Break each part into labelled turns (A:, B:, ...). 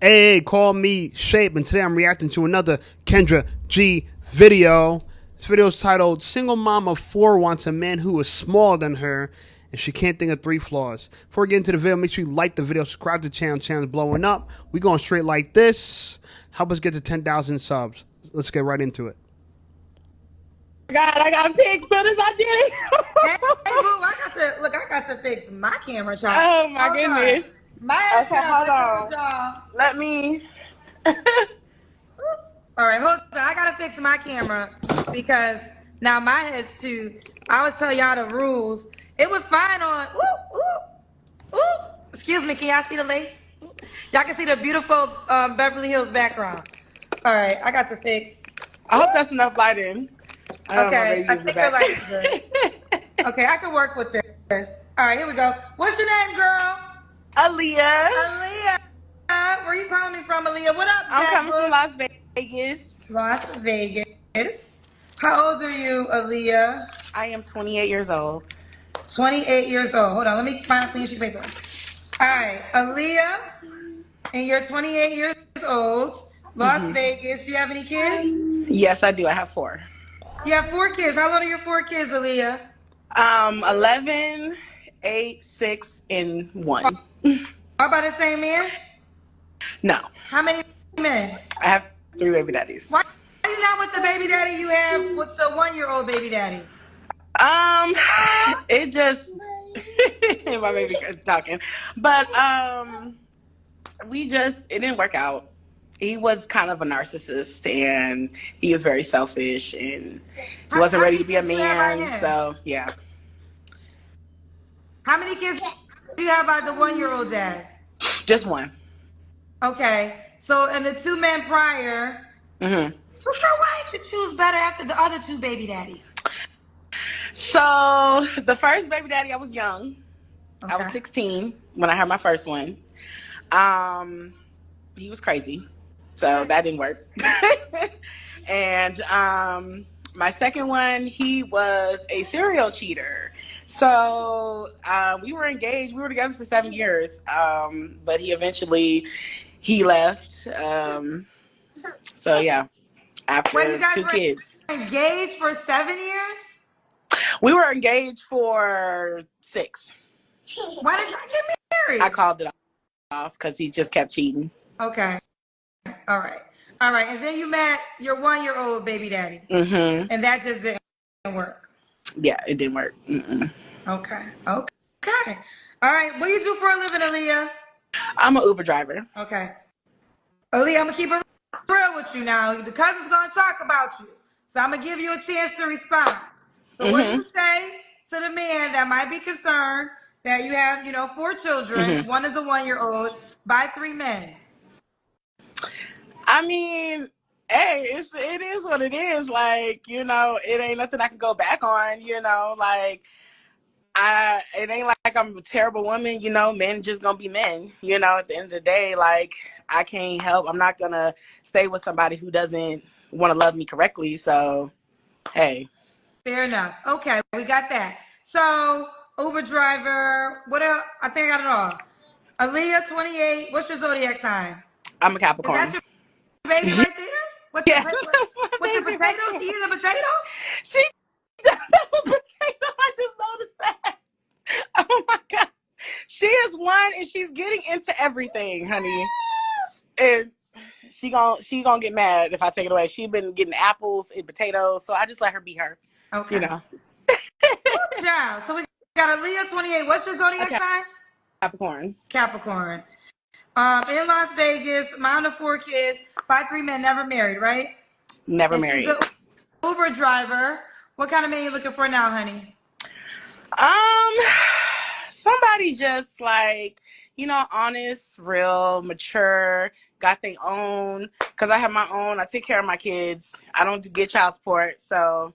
A: Hey, call me Shape, and today I'm reacting to another Kendra G video. This video is titled Single Mom of 4 Wants a Man Who is Smaller Than Her, and She Can't Think of 3 Flaws. Before we get into the video, make sure you like the video, subscribe to the channel. Channel's blowing up. We going straight like this. Help us get to 10,000 subs. Let's get right into it.
B: God, I got picked soon as I did it.
C: Hey, boo, I got to fix my camera, y'all.
B: Oh my goodness.
C: My ass
B: Okay, hold on.
C: y'all.
B: Let me.
C: All right, hold on. I gotta fix my camera because now my head's too. I was telling y'all the rules. It was fine on. Excuse me, can y'all see the lace? Y'all can see the beautiful Beverly Hills background. All right, I got to fix.
B: I hope that's enough lighting.
C: Okay, I think your light is good. Okay, I can work with this. All right, here we go. What's your name, girl?
B: Aaliyah.
C: Aaliyah. Where you calling me from, Aaliyah? What up,
B: I'm
C: Jack
B: coming
C: Bush?
B: from Las Vegas.
C: Las Vegas. How old are you, Aaliyah?
B: I am 28 years old.
C: 28 years old. Hold on, let me find a clean sheet of paper. All right, Aaliyah, and you're 28 years old. Las Vegas. Do you have any kids?
B: Yes, I do. I have 4.
C: You have 4 kids. How old are your 4 kids, Aaliyah?
B: 11, 8, 6, and 1.
C: All by the same man?
B: No,
C: How many men?
B: I have 3 baby daddies.
C: Why are you not with the baby daddy you have with the 1-year-old baby daddy?
B: It just my baby talking, but it didn't work out. He was kind of a narcissist, and he was very selfish, and he wasn't ready to be a man. So yeah.
C: How many kids do you have by the 1-year-old dad?
B: Just 1.
C: Okay, so and the 2 men prior. So girl, why didn't you choose better after the other 2 baby daddies?
B: So the first baby daddy, I was young.
C: Okay.
B: I was 16 when I had my first one. He was crazy, so that didn't work. And my second one, he was a serial cheater. So we were engaged. We were together for 7 years, but he eventually left. So yeah, after
C: Wait, you guys
B: 2
C: were
B: kids.
C: engaged for 7 years?
B: We were engaged for 6.
C: Why did y'all get married?
B: I called it off because he just kept cheating.
C: Okay. All right. And then you met your 1-year-old baby daddy. And that just didn't work.
B: Yeah, it didn't work.
C: Okay. All right. What do you do for a living, Aaliyah?
B: I'm an Uber driver.
C: Okay. Aaliyah, I'm going to keep it real with you now. The cousin's going to talk about you. So I'm going to give you a chance to respond. So what do you say to the man that might be concerned that you have, 4 children, one is a 1-year-old, by 3 men?
B: I mean, hey, it is what it is. Like, it ain't nothing I can go back on, like it ain't like I'm a terrible woman, men just gonna be men, at the end of the day. Like, I can't help, I'm not gonna stay with somebody who doesn't want to love me correctly. So hey.
C: Fair enough. Okay, we got that. So Uber driver, what else? I think I got it all. Aaliyah, 28. What's your zodiac sign?
B: I'm a Capricorn.
C: Is that your baby right there? With
B: Yes,
C: the,
B: that's my
C: with the
B: baby
C: potatoes?
B: right there.
C: She eating a potato?
B: She does have a potato. I just noticed that. Oh my God. She is 1 and she's getting into everything, honey. And she gonna get mad if I take it away. She's been getting apples and potatoes, so I just let her be her.
C: Okay. Yeah. So we got Aaliyah, 28. What's your zodiac sign?
B: Capricorn.
C: Capricorn. In Las Vegas, mom of 4 kids, by 3 men, never married, right?
B: Never married.
C: She's an Uber driver. What kind of man you looking for now, honey?
B: Somebody just like, honest, real, mature, got their own. Because I have my own. I take care of my kids. I don't get child support. So,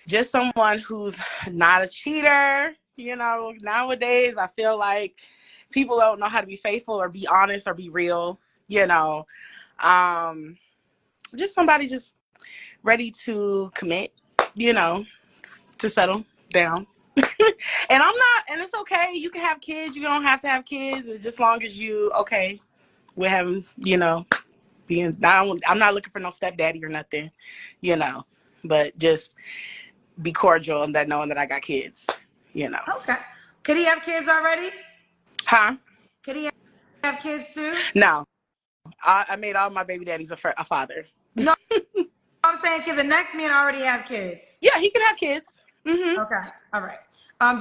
B: just someone who's not a cheater. Nowadays I feel like people don't know how to be faithful or be honest or be real. Just somebody just ready to commit, to settle down. And I'm not, and it's okay. You can have kids. You don't have to have kids. Just as long as you okay with having, being. I'm not looking for no stepdaddy or nothing, But just be cordial and that knowing that I got kids,
C: Okay. Could he have kids already?
B: Huh?
C: Could he have kids too?
B: No, I made all my baby daddies a father.
C: No, I'm saying, can the next man already have kids?
B: Yeah, he can have kids. Mm-hmm.
C: Okay. All right.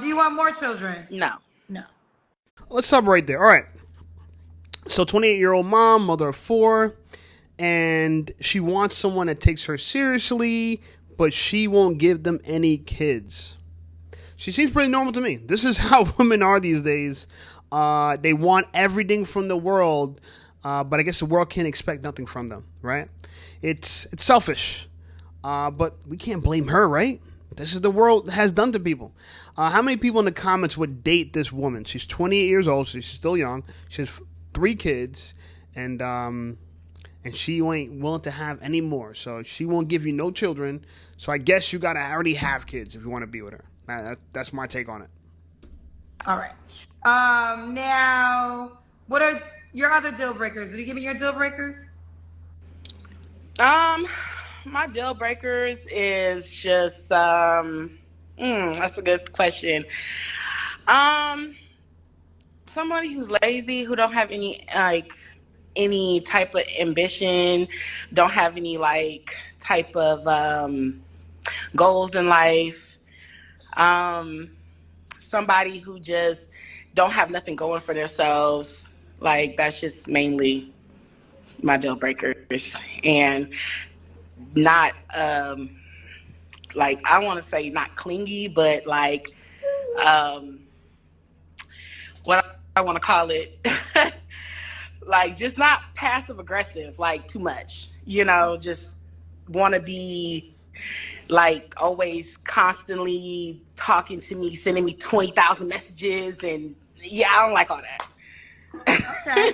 C: Do you want more children?
B: No.
A: Let's stop right there. All right. So 28-year-old mom, mother of 4, and she wants someone that takes her seriously, but she won't give them any kids. She seems pretty normal to me. This is how women are these days. They want everything from the world, but I guess the world can't expect nothing from them, right? It's selfish, but we can't blame her, right? This is the world has done to people. How many people in the comments would date this woman? She's 28 years old, so she's still young. She has 3 kids, and she ain't willing to have any more. So she won't give you no children. So I guess you gotta already have kids if you want to be with her. That's my take on it.
C: All right. Now, what are your other deal breakers? Did you give me your deal breakers?
B: My deal breakers is just that's a good question. Somebody who's lazy, who don't have any type of ambition, don't have any type of goals in life. Somebody who just don't have nothing going for themselves. That's just mainly my deal breakers. And not I want to say not clingy, but what I want to call it, just not passive aggressive, too much, just want to be always constantly talking to me, sending me 20,000 messages, and I don't like all that.
C: Okay.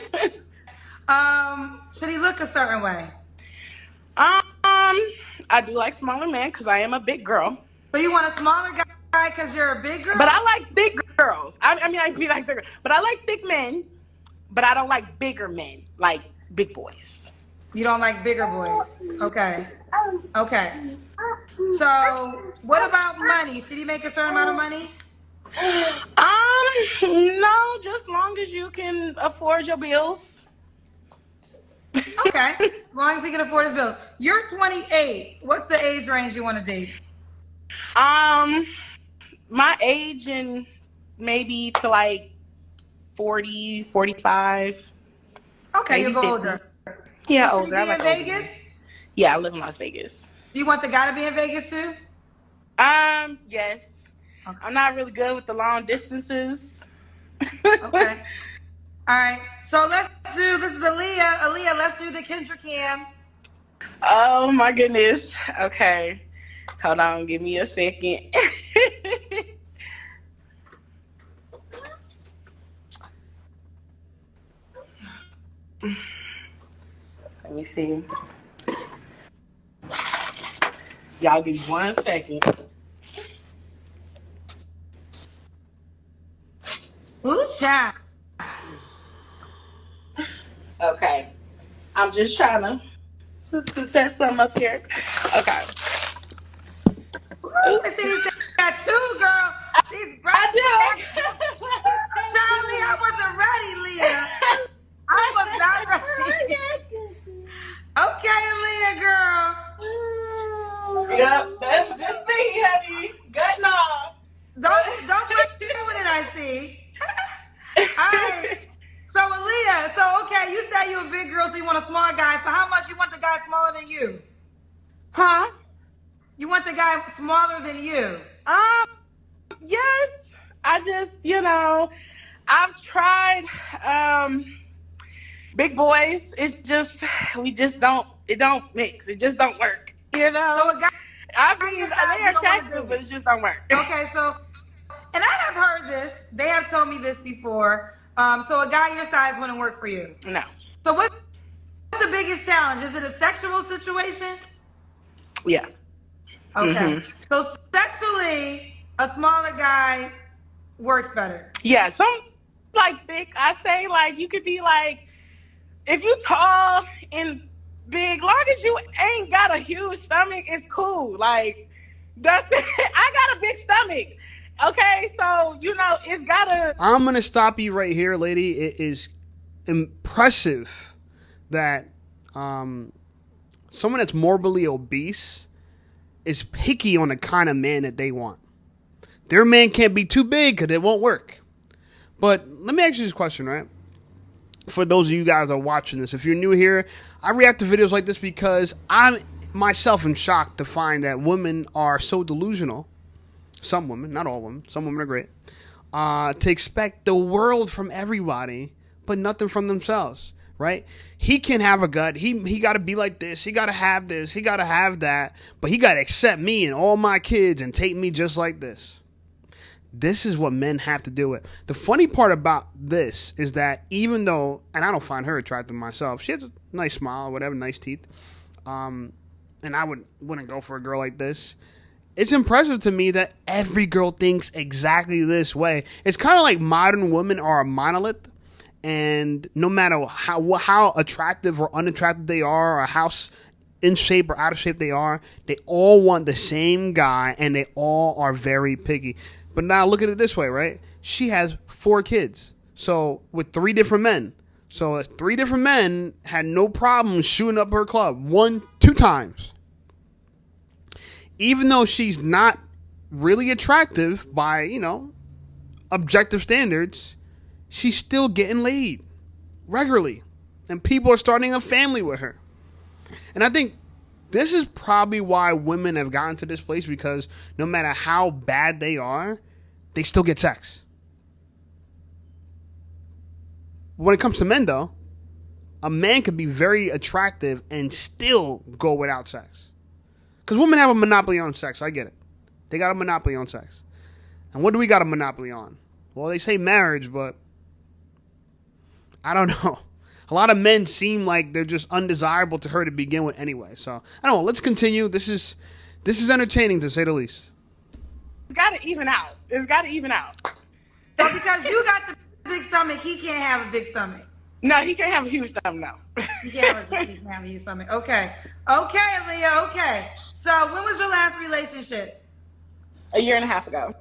C: Should he look a certain way?
B: I do like smaller men because I am a big girl.
C: But you want a smaller guy because you're a big girl?
B: But I like big girls. I be like bigger, but I like thick men. But I don't like bigger men, like big boys.
C: You don't like bigger boys. Okay. So, what about money? Should he make a certain amount of money?
B: No, just as long as you can afford your bills.
C: Okay, as long as he can afford his bills. You're 28. What's the age range you want to date?
B: My age and maybe to 40, 45.
C: Okay, you'll go 50. Older.
B: Yeah,
C: so
B: older.
C: Should he be in Vegas?
B: Yeah, I live in Las Vegas.
C: Do you want the guy to be in Vegas too?
B: Yes. Okay. I'm not really good with the long distances.
C: Okay. All right. So this is Aaliyah. Aaliyah, let's do the Kendra cam.
B: Oh my goodness. Okay. Hold on, give me a second. Let me see. Y'all give me 1 second.
C: Ooh, child.
B: Okay. I'm just trying to set something up here. Okay.
C: Ooh, I see these tattoos, girl. These
B: I do.
C: Charlie, I wasn't ready, Leah. I was not ready. Okay, Leah, girl.
B: Yep, that's just me, honey. Good enough.
C: Don't play with it, I see. All right. So, Aaliyah, okay, you say you're a big girl, so you want a small guy. So how much you want the guy smaller than you?
B: Huh?
C: You want the guy smaller than you?
B: Yes. I just, I've tried big boys. It's just it don't mix. It just don't work.
C: So a guy,
B: they're attractive, but it just don't work.
C: Okay, so, and I have heard this. They have told me this before. So a guy your size wouldn't work for you?
B: No.
C: So what's the biggest challenge? Is it a sexual situation?
B: Yeah.
C: Okay. Mm-hmm. So sexually, a smaller guy works better?
B: Yeah, some like thick. I say like you could be like, if you tall and big, long as you ain't got a huge stomach, it's cool. Like that's it. I got a big stomach. Okay, so it's gotta.
A: I'm gonna stop you right here, lady. It is impressive that someone that's morbidly obese is picky on the kind of man that they want. Their man can't be too big because it won't work. But let me ask you this question, right? For those of you guys that are watching this, if you're new here, I react to videos like this because I'm myself am shocked to find that women are so delusional. Some women, not all women, some women are great, to expect the world from everybody, but nothing from themselves, right? He can have a gut. He got to be like this. He got to have this. He got to have that. But he got to accept me and all my kids and take me just like this. This is what men have to deal with. The funny part about this is that even though, and I don't find her attractive myself, she has a nice smile, whatever, nice teeth, and I wouldn't go for a girl like this. It's impressive to me that every girl thinks exactly this way. It's kind of like modern women are a monolith, and no matter how attractive or unattractive they are, or how in shape or out of shape they all want the same guy, and they all are very picky. But now look at it this way, right? She has 4 kids, so with 3 different men. So 3 different men had no problem shooting up her club 2 times. Even though she's not really attractive by, objective standards, she's still getting laid regularly. And people are starting a family with her. And I think this is probably why women have gotten to this place, because no matter how bad they are, they still get sex. When it comes to men, though, a man can be very attractive and still go without sex. Because women have a monopoly on sex. I get it. They got a monopoly on sex. And what do we got a monopoly on? Well, they say marriage, but I don't know. A lot of men seem like they're just undesirable to her to begin with anyway. So, I don't know. Let's continue. This is entertaining, to say the least.
B: It's got to even out. It's got to even out.
C: So because you got the big stomach, he can't have a big stomach.
B: No, he can't have a huge stomach, no.
C: He can't have a huge stomach. Okay. Okay, Leah, okay. So when was your last relationship?
B: A year and a half ago.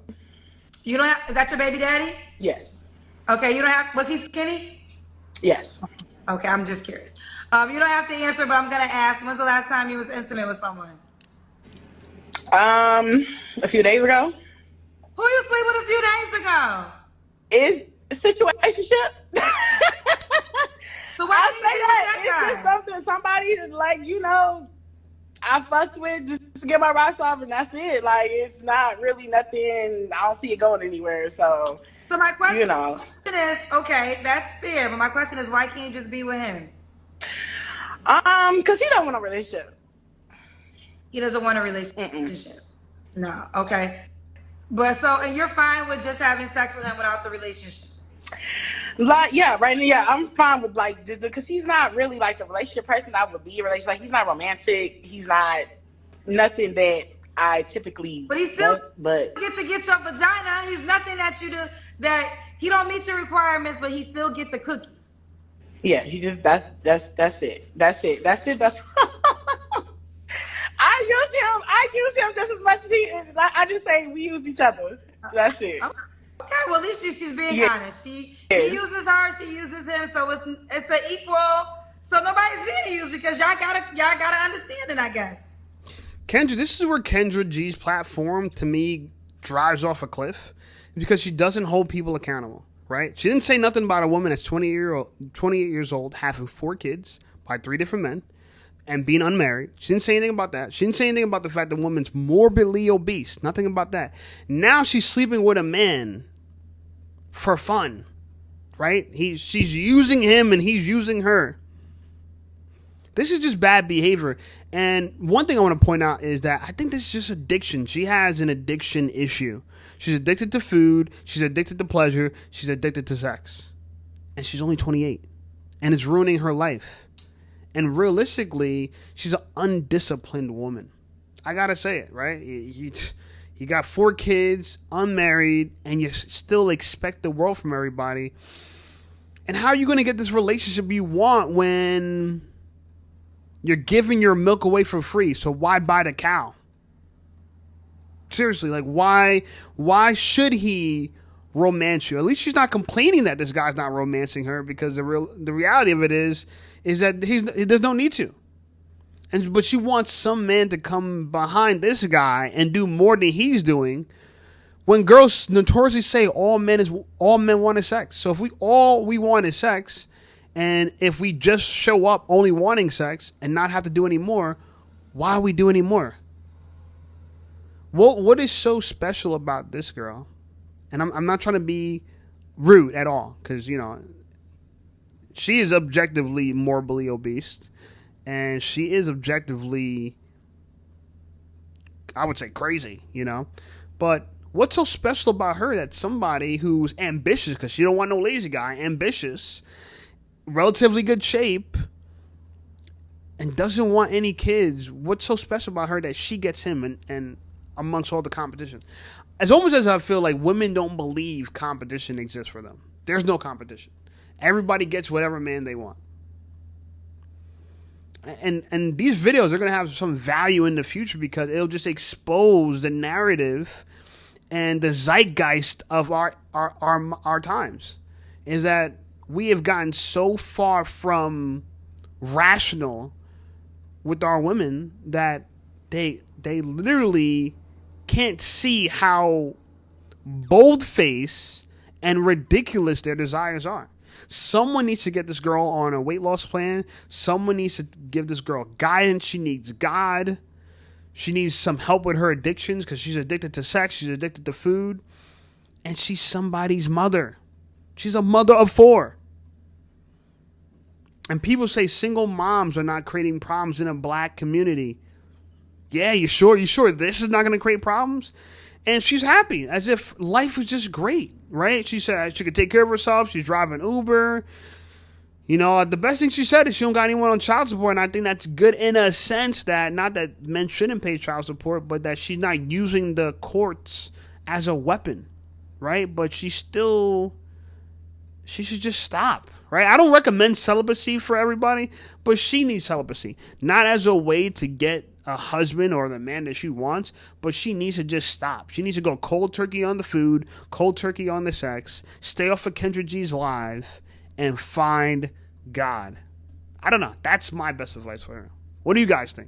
C: You don't have, is that your baby daddy?
B: Yes.
C: Okay, you don't have, was he skinny?
B: Yes.
C: Okay, I'm just curious. You don't have to answer, but I'm going to ask, when's the last time you was intimate with someone?
B: A few days ago.
C: Who you sleep with a few days ago?
B: Is situationship.
C: So why
B: I
C: did
B: say
C: you
B: that
C: with
B: it's
C: that
B: just
C: guy?
B: something somebody I fucks with just to get my rocks off, and that's it. Like, it's not really nothing. I don't see it going anywhere. So
C: My question is, okay, that's fair, but my question is, why can't you just be with him?
B: Because he don't want a relationship.
C: He doesn't want a relationship. No, okay. But and you're fine with just having sex with him without the relationship?
B: Like, yeah, right now, yeah, I'm fine with just because he's not really like the relationship person I would be a relationship. Like, he's not romantic. He's not nothing that I typically.
C: But he still get to get your vagina. He's nothing that that he don't meet your requirements, but he still get the cookies.
B: Yeah, he just that's it. That's it. I use him just as much as he is. I just say we use each other. That's it.
C: Okay, well, at least she's being honest. He uses her, she uses him, so it's an equal. So nobody's being used because y'all gotta understand it, I guess.
A: Kendra, this is where Kendra G's platform to me drives off a cliff, because she doesn't hold people accountable. Right? She didn't say nothing about a woman that's 28 years old, having 4 kids by 3 different men, and being unmarried. She didn't say anything about that. She didn't say anything about the fact that the woman's morbidly obese. Nothing about that. Now she's sleeping with a man for fun, right? She's using him and he's using her. This is just bad behavior. And one thing I want to point out is that I think this is just addiction. She has an addiction issue. She's addicted to food. She's addicted to pleasure. She's addicted to sex. And she's only 28. And it's ruining her life. And realistically, she's an undisciplined woman. I got to say it, right? You got 4 kids, unmarried, and you still expect the world from everybody. And how are you going to get this relationship you want when you're giving your milk away for free? So why buy the cow? Seriously, like why should he romance you? At least she's not complaining that this guy's not romancing her, because the reality of it is that there's no need to. But she wants some man to come behind this guy and do more than he's doing, when girls notoriously say all men want is sex. So if we want is sex, and if we just show up only wanting sex and not have to do any more, why we do any more? What is so special about this girl? And I'm not trying to be rude at all, because, you know, she is objectively morbidly obese, and she is objectively, I would say, crazy, you know. But what's so special about her that somebody who's ambitious, because she don't want no lazy guy, ambitious, relatively good shape, and doesn't want any kids, what's so special about her that she gets him and amongst all the competition? As almost as I feel like women don't believe competition exists for them. There's no competition. Everybody gets whatever man they want. And these videos are going to have some value in the future, because it'll just expose the narrative and the zeitgeist of our times. Is that we have gotten so far from rational with our women that they literally can't see how bold-faced and ridiculous their desires are. Someone needs to get this girl on a weight loss plan. Someone needs to give this girl guidance. She needs God. She needs some help with her addictions, because she's addicted to sex. She's addicted to food. And she's somebody's mother. She's a mother of 4. And people say single moms are not creating problems in a black community. Yeah, you sure this is not going to create problems? And she's happy, as if life was just great, right? She said she could take care of herself. She's driving Uber. You know, the best thing she said is she don't got anyone on child support. And I think that's good in a sense, that not that men shouldn't pay child support, but that she's not using the courts as a weapon, right? But she should just stop, right? I don't recommend celibacy for everybody, but she needs celibacy. Not as a way to get a husband or the man that she wants, but she needs to just stop. She needs to go cold turkey on the food, cold turkey on the sex, stay off of Kendra G's live, and find God. I don't know. That's my best advice for her. What do you guys think?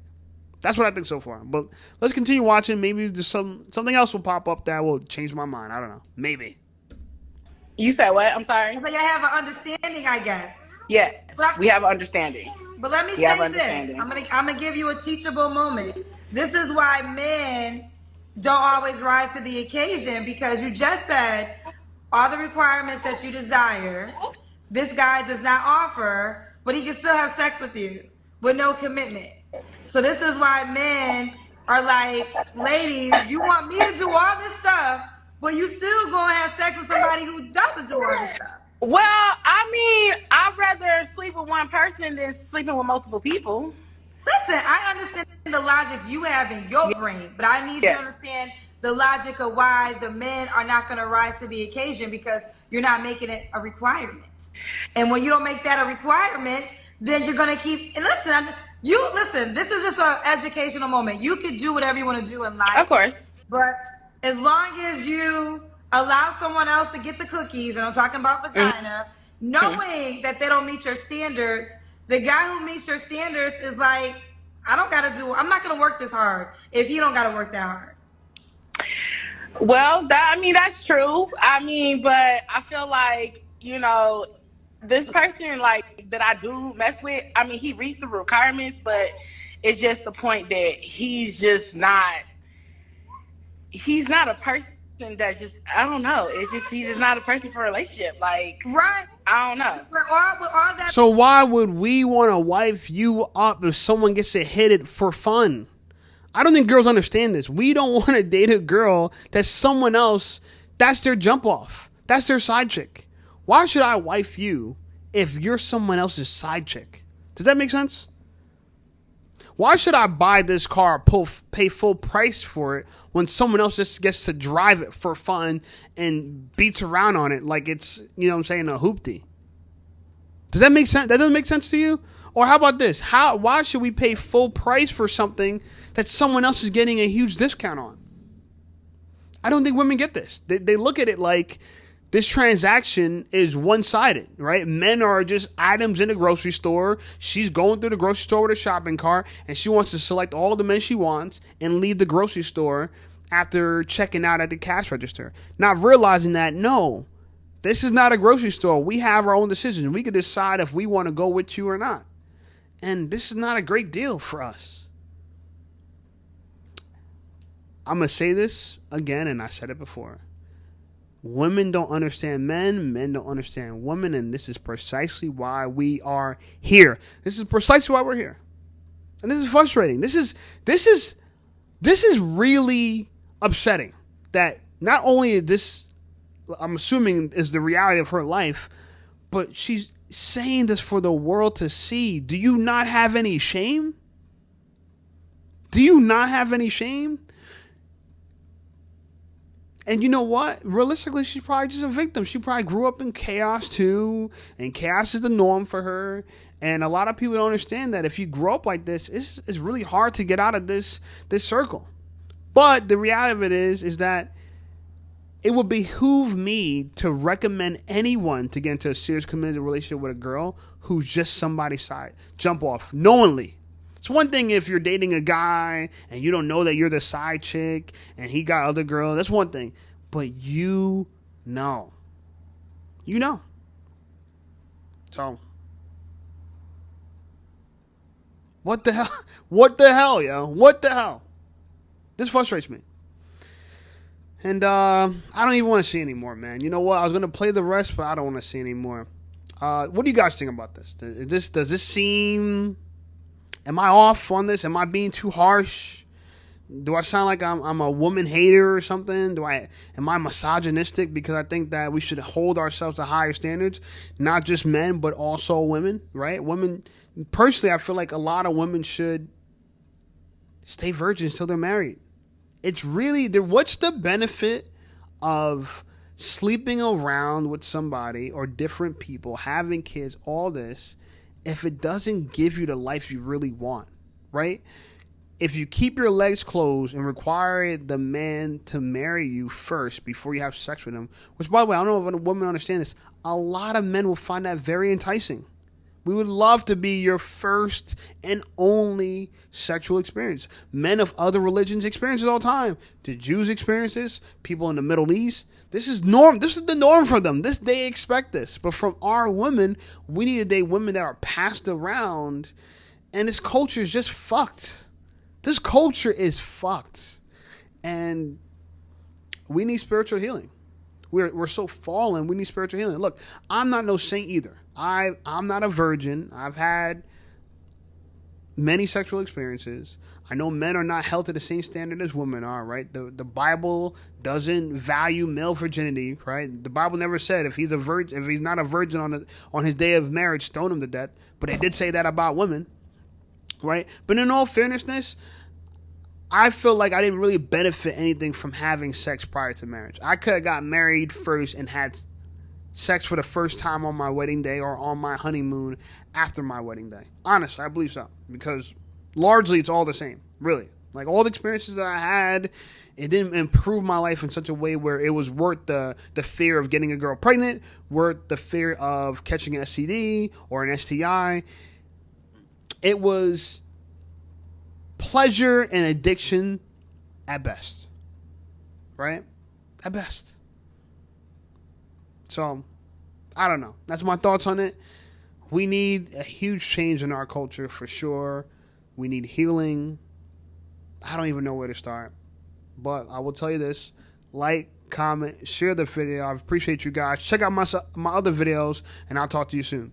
A: That's what I think so far. But let's continue watching. Maybe there's something else will pop up that will change my mind. I don't know. Maybe.
B: You said what? I'm sorry.
C: But I have an understanding, I guess.
B: Yes, we have an understanding.
C: But let me say this. I'm gonna give you a teachable moment. This is why men don't always rise to the occasion, because you just said all the requirements that you desire, this guy does not offer, but he can still have sex with you with no commitment. So this is why men are like, ladies, you want me to do all this stuff, but you still gonna have sex with somebody who doesn't do all this stuff.
B: Well, I mean, I'd rather sleep with one person than sleeping with multiple people.
C: Listen, I understand the logic you have in your brain, but I need to understand the logic of why the men are not going to rise to the occasion, because you're not making it a requirement. And when you don't make that a requirement, then you're going to keep... And listen, this is just an educational moment. You can do whatever you want to do in life.
B: Of course.
C: But as long as you allow someone else to get the cookies, and I'm talking about vagina, knowing that they don't meet your standards, the guy who meets your standards is like, I'm not going to work this hard if he don't got to work that hard.
B: Well, that's true. I mean, but I feel like, you know, this person like that I do mess with, I mean, he reached the requirements, but it's just the point that he's not a person that just, I don't know. It's just, he's just not a person for a relationship. Like,
C: right.
B: I don't know.
C: With all that.
A: So why would we want to wife you up if someone gets to hit it for fun? I don't think girls understand this. We don't want to date a girl that someone else, that's their jump off. That's their side chick. Why should I wife you if you're someone else's side chick? Does that make sense? Why should I buy this car, pay full price for it, when someone else just gets to drive it for fun and beats around on it like it's, you know what I'm saying, a hoopty? Does that make sense? That doesn't make sense to you? Or how about this? Why should we pay full price for something that someone else is getting a huge discount on? I don't think women get this. They look at it like this transaction is one-sided, right? Men are just items in the grocery store. She's going through the grocery store with a shopping cart, and she wants to select all the men she wants and leave the grocery store after checking out at the cash register. Not realizing that, no, this is not a grocery store. We have our own decisions. We can decide if we want to go with you or not. And this is not a great deal for us. I'm going to say this again, and I said it before. Women don't understand men. Men don't understand women. And this is precisely why we are here. This is precisely why we're here. And this is frustrating. This is really upsetting that not only is this, I'm assuming, is the reality of her life, but she's saying this for the world to see. Do you not have any shame? Do you not have any shame? And you know what? Realistically, she's probably just a victim. She probably grew up in chaos too, and chaos is the norm for her. And a lot of people don't understand that if you grow up like this, it's really hard to get out of this circle. But the reality of it is that it would behoove me to recommend anyone to get into a serious committed relationship with a girl who's just somebody's side. Jump off knowingly. It's one thing if you're dating a guy and you don't know that you're the side chick and he got other girls. That's one thing. But you know. You know. So, what the hell? What the hell, yo? What the hell? This frustrates me. And I don't even want to see anymore, man. You know what? I was going to play the rest, but I don't want to see anymore. What do you guys think about this? Does this seem... Am I off on this? Am I being too harsh? Do I sound like I'm a woman hater or something? Am I misogynistic because I think that we should hold ourselves to higher standards, not just men but also women, right? Women, personally, I feel like a lot of women should stay virgins till they're married. It's really what's the benefit of sleeping around with somebody or different people, having kids, all this, if it doesn't give you the life you really want, right? If you keep your legs closed and require the man to marry you first before you have sex with him, which, by the way, I don't know if a woman understands this, a lot of men will find that very enticing. We would love to be your first and only sexual experience. Men of other religions experience it all the time. The Jews experience this. People in the Middle East. This is norm. This is the norm for them. They expect this. But from our women, we need to date women that are passed around. And this culture is just fucked. This culture is fucked. And we need spiritual healing. We're so fallen. We need spiritual healing. Look, I'm not no saint either. I'm not a virgin. I've had many sexual experiences. I know men are not held to the same standard as women are, right? The Bible doesn't value male virginity, right? The Bible never said if he's not a virgin on his day of marriage, stone him to death. But it did say that about women, right? But in all fairness, I feel like I didn't really benefit anything from having sex prior to marriage. I could have got married first and had sex for the first time on my wedding day or on my honeymoon after my wedding day. Honestly, I believe so. Because largely it's all the same, really. Like all the experiences that I had, it didn't improve my life in such a way where it was worth the fear of getting a girl pregnant, worth the fear of catching an STD or an STI. It was pleasure and addiction at best, right? At best. So, I don't know. That's my thoughts on it. We need a huge change in our culture for sure. We need healing. I don't even know where to start. But I will tell you this. Like, comment, share the video. I appreciate you guys. Check out my other videos, and I'll talk to you soon.